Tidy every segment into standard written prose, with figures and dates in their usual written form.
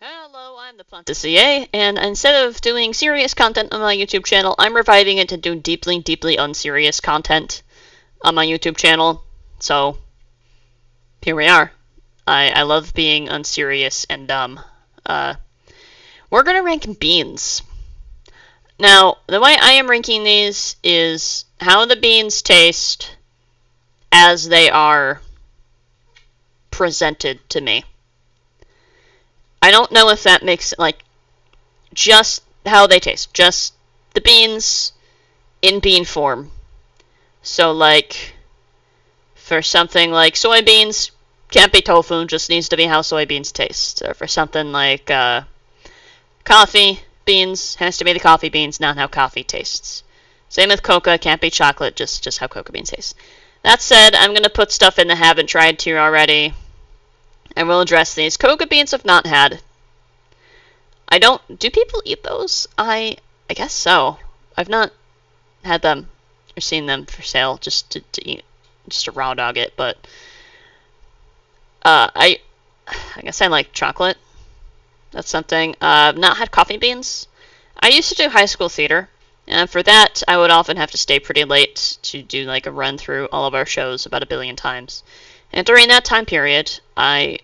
Hello, I'm the Fantasia, and instead of doing serious content on my YouTube channel, I'm reviving it to do deeply, deeply unserious content on my YouTube channel. So, here we are. I love being unserious and dumb. We're gonna rank beans. Now, the way I am ranking these is how the beans taste as they are presented to me. I don't know if that makes, just how they taste. Just the beans in bean form. So, for something like soybeans, can't be tofu, just needs to be how soybeans taste. Or for something like coffee beans, has to be the coffee beans, not how coffee tastes. Same with coca, can't be chocolate, just how coca beans taste. That said, I'm going to put stuff in the haven't tried tier already. I will address these. Coca beans have not had. Do people eat those? I guess so. I've not had them or seen them for sale just to eat, just to raw dog it, but I guess I like chocolate. That's something. Not had coffee beans. I used to do high school theater, and for that I would often have to stay pretty late to do like a run through all of our shows about 1 billion times. And during that time period, I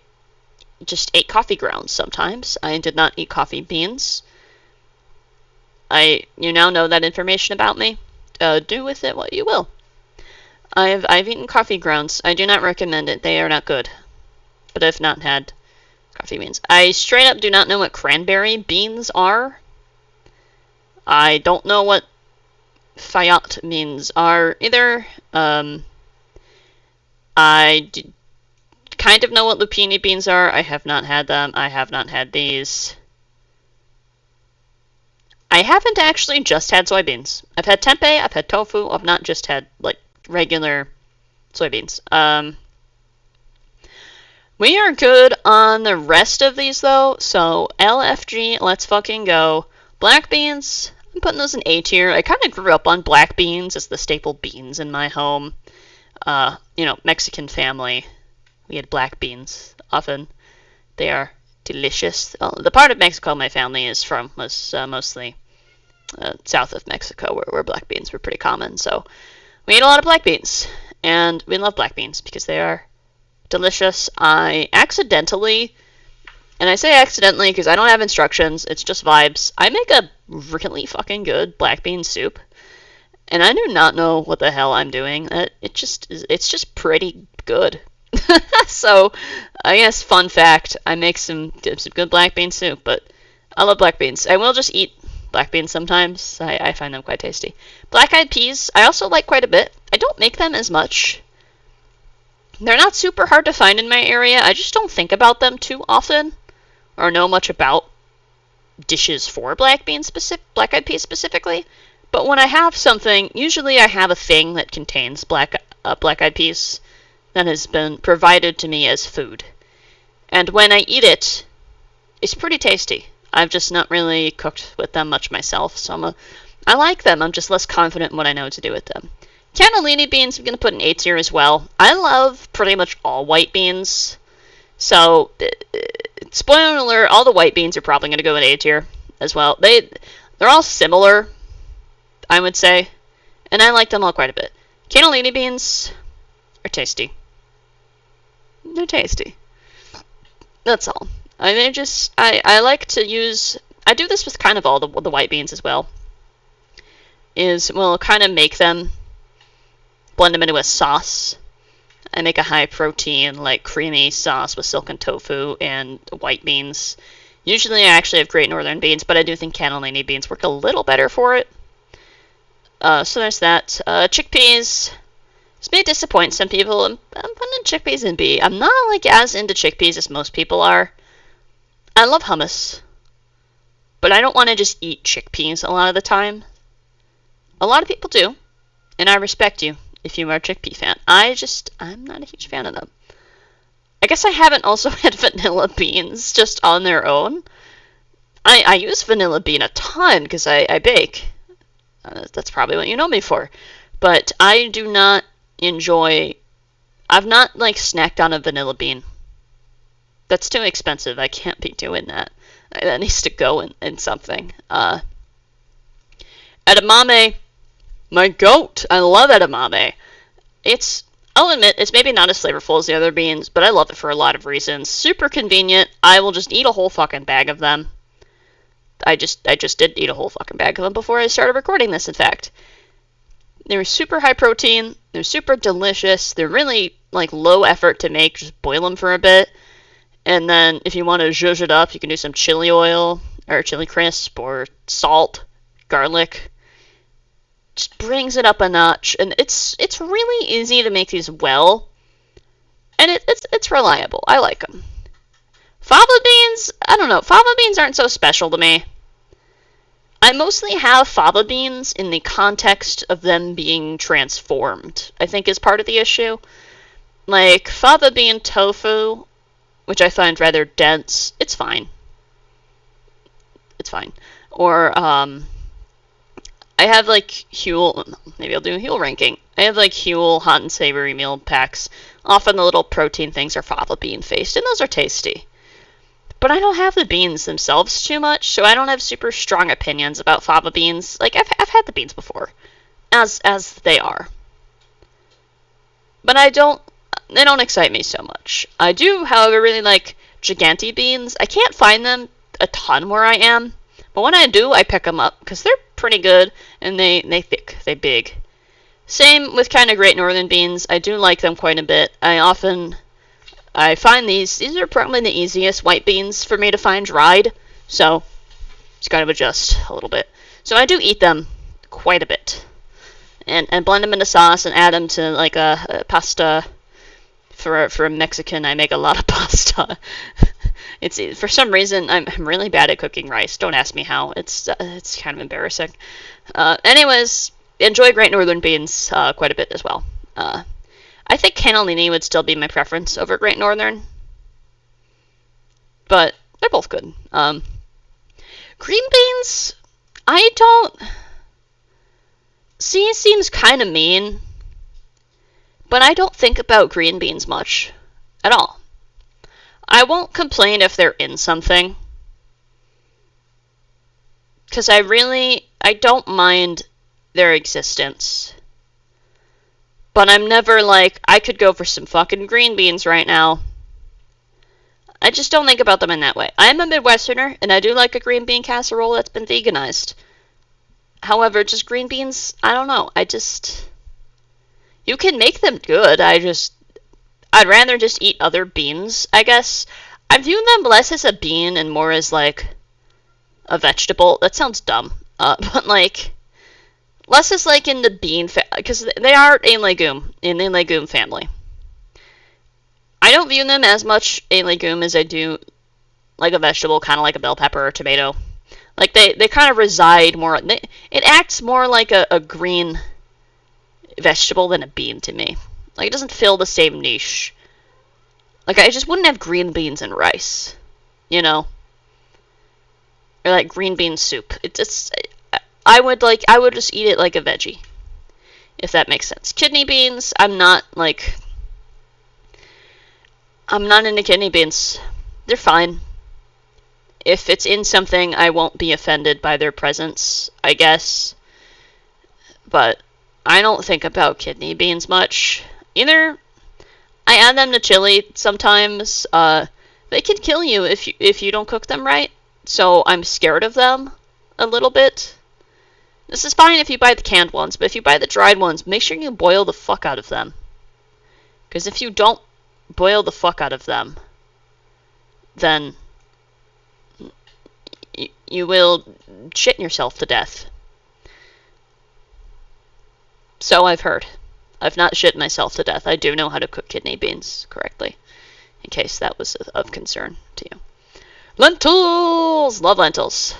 just ate coffee grounds sometimes. I did not eat coffee beans. You now know that information about me. Do with it what you will. I've eaten coffee grounds. I do not recommend it. They are not good. But I've not had coffee beans. I straight up do not know what cranberry beans are. I don't know what fayette beans are either. I kind of know what lupini beans are. I have not had them. I have not had these. I haven't actually just had soybeans. I've had tempeh, I've had tofu, I've not just had, regular soybeans. We are good on the rest of these, though, so LFG, let's fucking go. Black beans, I'm putting those in A tier. I kind of grew up on black beans as the staple beans in my home. Mexican family. We had black beans often. They are delicious. The part of Mexico my family is from was mostly south of Mexico, where black beans were pretty common. So we ate a lot of black beans, and we love black beans because they are delicious. I accidentally, and I say accidentally because I don't have instructions, it's just vibes, I make a really fucking good black bean soup, and I do not know what the hell I'm doing. It's just pretty good. So, I guess fun fact, I make some good black bean soup, but I love black beans. I will just eat black beans sometimes. I find them quite tasty. Black-eyed peas, I also like quite a bit. I don't make them as much. They're not super hard to find in my area. I just don't think about them too often, or know much about dishes for black-eyed peas specifically. But when I have something, usually I have a thing that contains black-eyed peas that has been provided to me as food. And when I eat it, it's pretty tasty. I've just not really cooked with them much myself, so I like them. I'm just less confident in what I know to do with them. Cannellini beans I'm going to put in A tier as well. I love pretty much all white beans. So, spoiler alert, all the white beans are probably going to go in A tier as well. They're all similar, I would say. And I like them all quite a bit. Cannellini beans are tasty. They're tasty. That's all. I like to use, I do this with kind of all the white beans as well. We'll kind of make them, blend them into a sauce. I make a high protein, creamy sauce with silken tofu and white beans. Usually I actually have Great Northern beans, but I do think cannellini beans work a little better for it. So there's that. Chickpeas. This may disappoint some people. I'm putting chickpeas in B. I'm not as into chickpeas as most people are. I love hummus, but I don't want to just eat chickpeas a lot of the time. A lot of people do, and I respect you if you are a chickpea fan. I'm not a huge fan of them. I guess I haven't also had vanilla beans just on their own. I use vanilla bean a ton because I bake. That's probably what you know me for. But I do not enjoy, I've not snacked on a vanilla bean. That's too expensive. I can't be doing that. That needs to go in something. Edamame, my goat. I love edamame. I'll admit, it's maybe not as flavorful as the other beans, but I love it for a lot of reasons. Super convenient. I will just eat a whole fucking bag of them. I just did eat a whole fucking bag of them before I started recording this, in fact. They're super high protein. They're super delicious. They're really, like, low effort to make. Just boil them for a bit. And then if you want to zhuzh it up, you can do some chili oil or chili crisp or salt, garlic. Just brings it up a notch, and it's really easy to make these well, and it's reliable. I like them. Fava beans, I don't know. Fava beans aren't so special to me. I mostly have fava beans in the context of them being transformed, I think is part of the issue. Like fava bean tofu, which I find rather dense. It's fine. It's fine. Or I have like Huel, maybe I'll do a Huel ranking. I have like Huel hot and savory meal packs. Often the little protein things are fava bean faced, and those are tasty. But I don't have the beans themselves too much, so I don't have super strong opinions about fava beans. Like I've had the beans before, as they are. But they don't excite me so much. I do, however, really like Giganti beans. I can't find them a ton where I am, but when I do, I pick them up because they're pretty good, and they thick, they big. Same with kind of Great Northern beans. I do like them quite a bit. I find these are probably the easiest white beans for me to find dried, so just kind of adjust a little bit. So I do eat them quite a bit, and blend them into sauce and add them to like a pasta. For a Mexican, I make a lot of pasta. It's for some reason I'm really bad at cooking rice. Don't ask me how. It's kind of embarrassing. Anyways, enjoy Great Northern beans quite a bit as well. I think cannellini would still be my preference over Great Northern, but they're both good. Green beans, I don't see. It seems kind of mean, but I don't think about green beans much at all. I won't complain if they're in something, because I don't mind their existence. But I'm never like, I could go for some fucking green beans right now. I just don't think about them in that way. I'm a Midwesterner, and I do like a green bean casserole that's been veganized. However, just green beans, I don't know. You can make them good. I'd rather just eat other beans, I guess. I view them less as a bean and more as, like, a vegetable. That sounds dumb. But, like, less as, like, in the bean because they are a legume, in the legume family. I don't view them as much a legume as I do, like, a vegetable, kind of like a bell pepper or tomato. Like, they kind of reside more, it acts more like a green vegetable than a bean to me. Like, it doesn't fill the same niche. Like, I just wouldn't have green beans and rice, you know? Or, like, green bean soup. I would just eat it like a veggie, if that makes sense. Kidney beans, I'm not into kidney beans. They're fine. If it's in something, I won't be offended by their presence, I guess. But I don't think about kidney beans much. Either I add them to chili sometimes. They can kill you if you don't cook them right. So I'm scared of them a little bit. This is fine if you buy the canned ones, but if you buy the dried ones, make sure you boil the fuck out of them. Because if you don't boil the fuck out of them, then you will shit yourself to death. So I've heard. I've not shit myself to death. I do know how to cook kidney beans correctly, in case that was of concern to you. Lentils! Love lentils.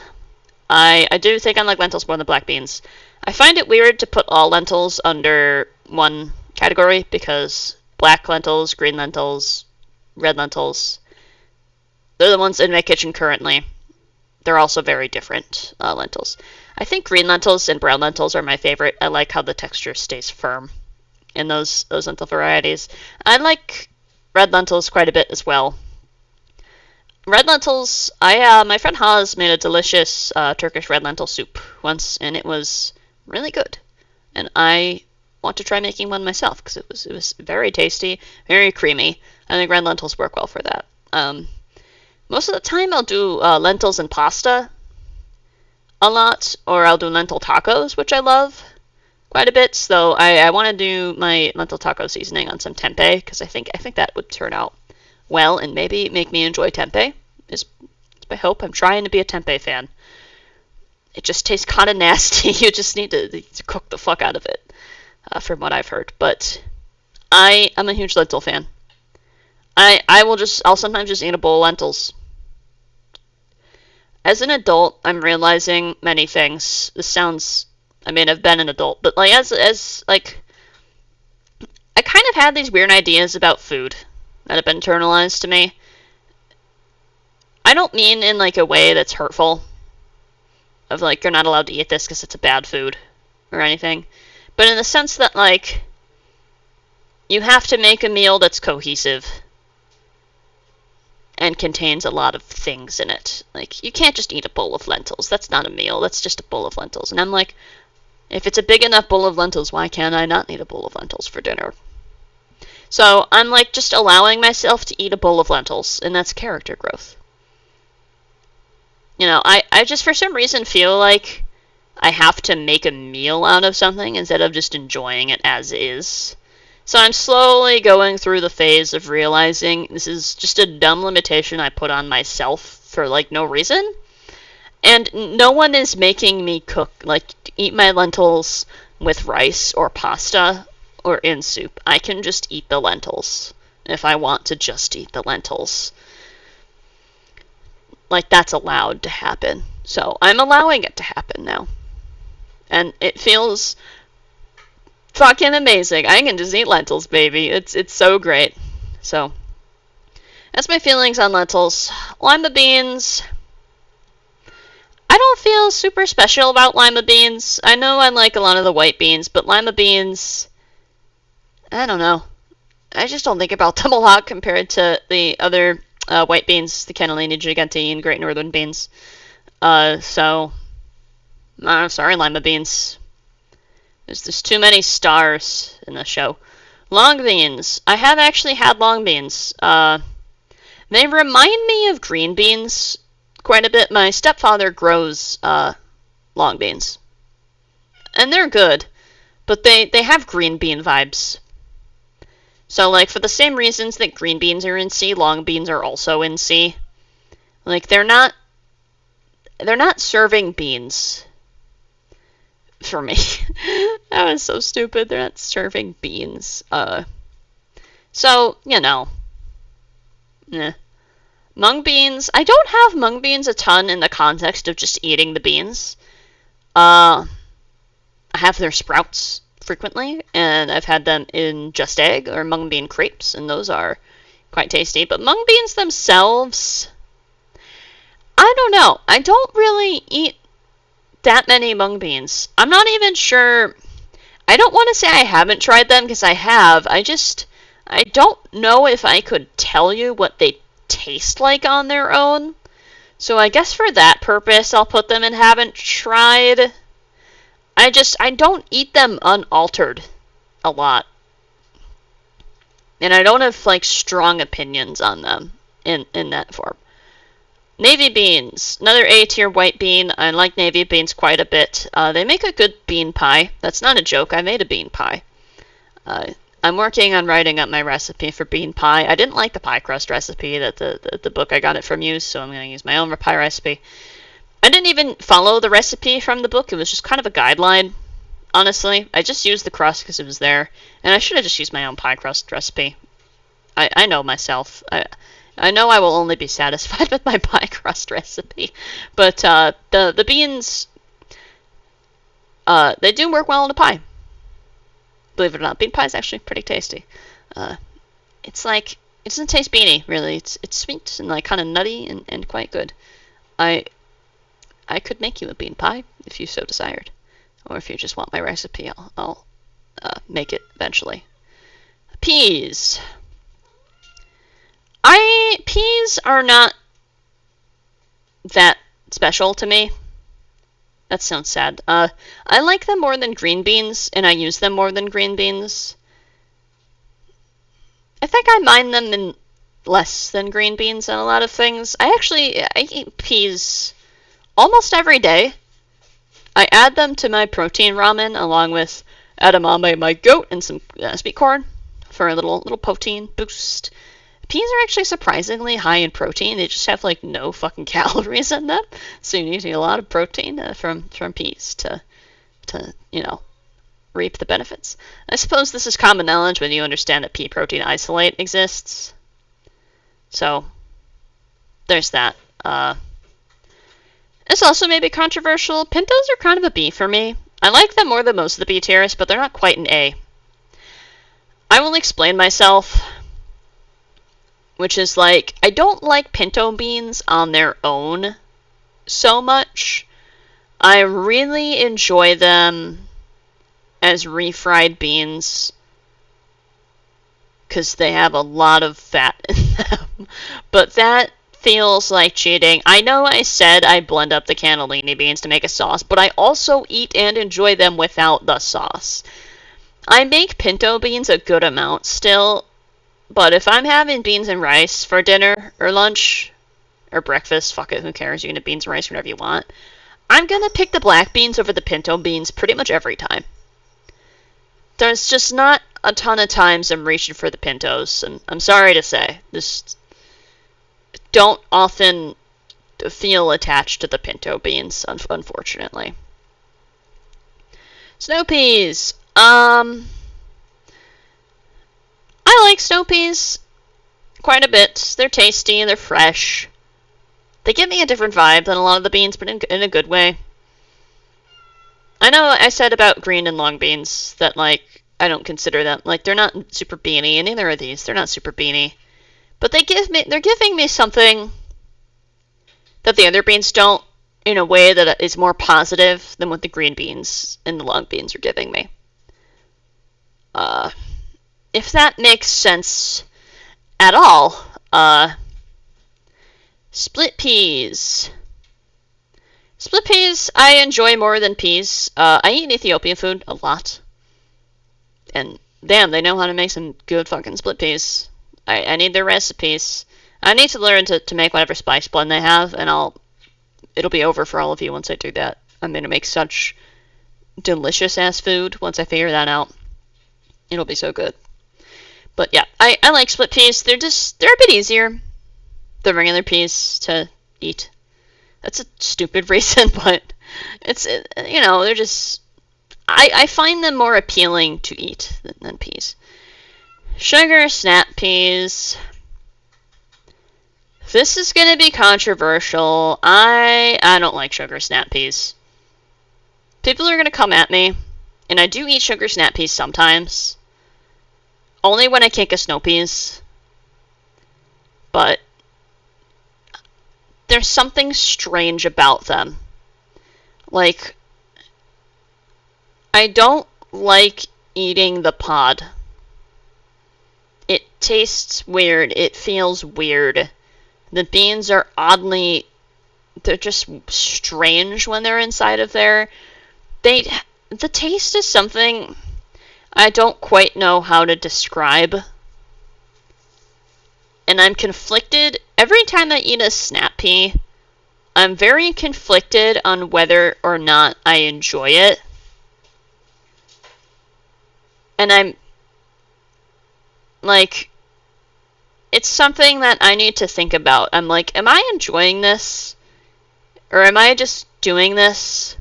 I do think I like lentils more than black beans. I find it weird to put all lentils under one category, because black lentils, green lentils, red lentils, they're the ones in my kitchen currently. They're also very different lentils. I think green lentils and brown lentils are my favorite. I like how the texture stays firm in those lentil varieties. I like red lentils quite a bit as well. red lentils. My friend Haz made a delicious Turkish red lentil soup once, and it was really good. And I want to try making one myself because it was very tasty, very creamy. I think red lentils work well for that. Most of the time, I'll do lentils and pasta a lot, or I'll do lentil tacos, which I love quite a bit. So I want to do my lentil taco seasoning on some tempeh because I think that would turn out well and maybe make me enjoy tempeh. Is my hope. I'm trying to be a tempeh fan. It just tastes kind of nasty. You just need to cook the fuck out of it, from what I've heard. But I'm a huge lentil fan. I'll sometimes just eat a bowl of lentils. As an adult, I'm realizing many things. This sounds, I mean, I've been an adult, but like as like, I kind of had these weird ideas about food that have been internalized to me. I don't mean in like a way that's hurtful, of like you're not allowed to eat this because it's a bad food or anything, but in the sense that like you have to make a meal that's cohesive and contains a lot of things in it. Like, you can't just eat a bowl of lentils. That's not a meal. That's just a bowl of lentils. And I'm like, if it's a big enough bowl of lentils, why can't I not eat a bowl of lentils for dinner? So I'm like just allowing myself to eat a bowl of lentils, and that's character growth. You know, I just for some reason feel like I have to make a meal out of something instead of just enjoying it as is. So I'm slowly going through the phase of realizing this is just a dumb limitation I put on myself for like no reason. And no one is making me cook, like eat my lentils with rice or pasta or in soup. I can just eat the lentils if I want to just eat the lentils. Like, that's allowed to happen. So I'm allowing it to happen now. And it feels fucking amazing. I can just eat lentils, baby. It's so great. So that's my feelings on lentils. Lima beans. I don't feel super special about lima beans. I know I like a lot of the white beans, but lima beans, I don't know. I just don't think about them a lot compared to the other white beans, the cannellini, gigante, and great northern beans. So, sorry, lima beans. There's too many stars in the show. Long beans. I have actually had long beans. They remind me of green beans quite a bit. My stepfather grows long beans. And they're good, but they have green bean vibes. So, like, for the same reasons that green beans are in C, long beans are also in C. Like, they're not serving beans. For me. That was so stupid. They're not serving beans. So, you know. Mung beans. I don't have mung beans a ton in the context of just eating the beans. I have their sprouts frequently, and I've had them in just egg or mung bean crepes, and those are quite tasty. But mung beans themselves, I don't know. I don't really eat that many mung beans. I'm not even sure. I don't want to say I haven't tried them because I have. I don't know if I could tell you what they taste like on their own. So I guess for that purpose, I'll put them in haven't tried. I don't eat them unaltered a lot. And I don't have like strong opinions on them in that form. Navy beans, another A tier white bean. I like navy beans quite a bit. They make a good bean pie. That's not a joke. I made a bean pie. I'm working on writing up my recipe for bean pie. I didn't like the pie crust recipe that the book I got it from used, so I'm going to use my own pie recipe. I didn't even follow the recipe from the book. It was just kind of a guideline, honestly. I just used the crust because it was there, and I should have just used my own pie crust recipe. I know myself. I know I will only be satisfied with my pie crust recipe, but the beans, they do work well in a pie. Believe it or not, bean pie is actually pretty tasty. It's like, it doesn't taste beany, really. It's sweet and like kind of nutty and quite good. I could make you a bean pie if you so desired, or if you just want my recipe, I'll make it eventually. Peas. Peas are not that special to me. That sounds sad. I like them more than green beans, and I use them more than green beans. I think I mind them in less than green beans on a lot of things. I eat peas almost every day. I add them to my protein ramen along with edamame, my goat, and some sweet corn for a little protein boost. Peas are actually surprisingly high in protein. They just have like no fucking calories in them, so you need to get a lot of protein from peas to reap the benefits. I suppose this is common knowledge when you understand that pea protein isolate exists. So there's that. This also may be controversial. Pintos are kind of a B for me. I like them more than most of the B tiers, but they're not quite an A. I will explain myself, which is like, I don't like pinto beans on their own so much. I really enjoy them as refried beans because they have a lot of fat in them. But that feels like cheating. I know I said I blend up the cannellini beans to make a sauce, but I also eat and enjoy them without the sauce. I make pinto beans a good amount still, but if I'm having beans and rice for dinner or lunch or breakfast, fuck it, who cares? You can have beans and rice whenever you want. I'm gonna pick the black beans over the pinto beans pretty much every time. There's just not a ton of times I'm reaching for the pintos. I'm sorry to say. Just don't often feel attached to the pinto beans, unfortunately. Snow peas. I like snow peas quite a bit. They're tasty and they're fresh. They give me a different vibe than a lot of the beans, but in a good way. I know I said about green and long beans that, like, I don't consider them, like, they're not super beany, and neither are these. They're not super beany. But they're giving me something that the other beans don't, in a way that is more positive than what the green beans and the long beans are giving me. If that makes sense at all. Split peas. Split peas I enjoy more than peas. I eat Ethiopian food a lot. And damn, they know how to make some good fucking split peas. I need their recipes. I need to learn to make whatever spice blend they have, and it'll be over for all of you once I do that. I'm gonna make such delicious ass food once I figure that out. It'll be so good. But yeah, I like split peas. They're a bit easier than regular peas to eat. That's a stupid reason, but it's, they're just, I find them more appealing to eat than peas. Sugar snap peas. This is going to be controversial. I don't like sugar snap peas. People are going to come at me, and I do eat sugar snap peas sometimes. Only when I can't get snow peas. But there's something strange about them. Like, I don't like eating the pod. It tastes weird. It feels weird. The beans are they're just strange when they're inside of there. The taste is something I don't quite know how to describe. And I'm conflicted. Every time I eat a snap pea, I'm very conflicted on whether or not I enjoy it. And I'm like, it's something that I need to think about. I'm like, am I enjoying this? Or am I just doing this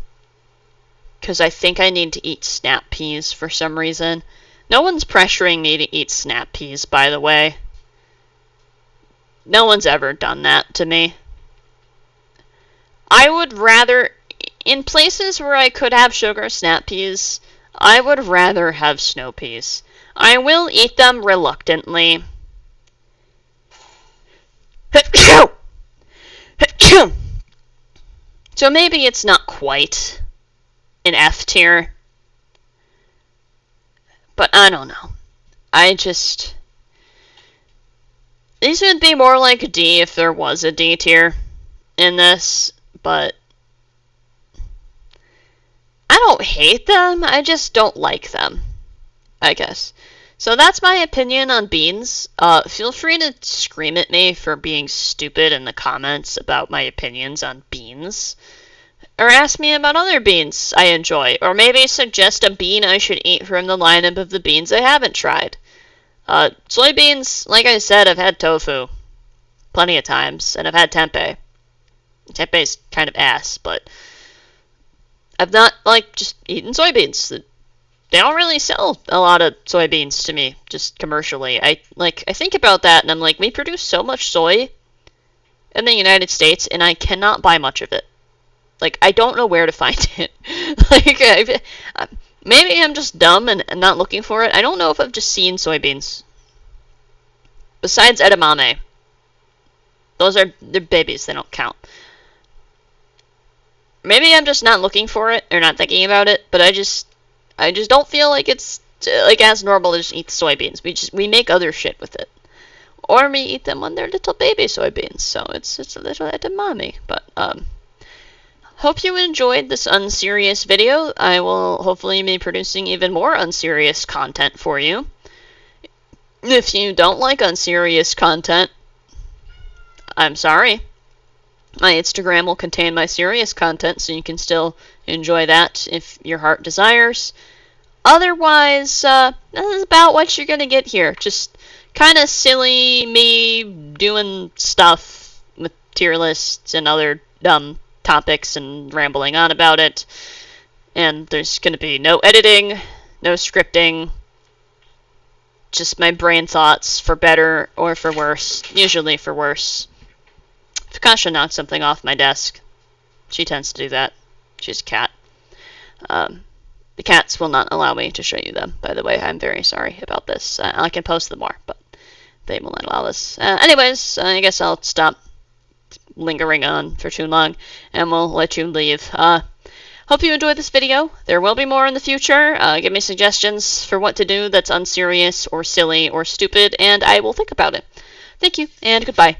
because I think I need to eat snap peas for some reason? No one's pressuring me to eat snap peas, by the way. No one's ever done that to me. I would rather, in places where I could have sugar snap peas, I would rather have snow peas. I will eat them reluctantly. So maybe it's not quite an F tier. But I don't know. These would be more like a D if there was a D tier. in this, but I don't hate them, I just don't like them, I guess. So that's my opinion on beans. Feel free to scream at me for being stupid in the comments about my opinions on beans. Or ask me about other beans I enjoy. Or maybe suggest a bean I should eat from the lineup of the beans I haven't tried. Soybeans, like I said, I've had tofu plenty of times, and I've had tempeh. Tempeh's kind of ass, but I've not, just eaten soybeans. They don't really sell a lot of soybeans to me, just commercially. I think about that, and I'm like, we produce so much soy in the United States, and I cannot buy much of it. I don't know where to find it. Maybe I'm just dumb and not looking for it. I don't know if I've just seen soybeans. Besides edamame. They're babies, they don't count. Maybe I'm just not looking for it, or not thinking about it, but I just don't feel like it's as normal to just eat soybeans. We make other shit with it. Or we eat them when they're little baby soybeans, so it's a little edamame. But hope you enjoyed this unserious video. I will hopefully be producing even more unserious content for you. If you don't like unserious content, I'm sorry. My Instagram will contain my serious content, so you can still enjoy that if your heart desires. Otherwise, this is about what you're gonna get here. Just kind of silly me doing stuff with tier lists and other dumb topics and rambling on about it. And there's gonna be no editing, no scripting, just my brain thoughts, for better or for worse. Usually for worse. If Kasha knocks something off my desk, she tends to do that. She's a cat. The cats will not allow me to show you them, by the way. I'm very sorry about this. I can post them more, but they will not allow this. Anyways, I guess I'll stop lingering on for too long, and we'll let you leave. Hope you enjoyed this video. There will be more in the future. Give me suggestions for what to do that's unserious or silly or stupid, and I will think about it. Thank you, and goodbye.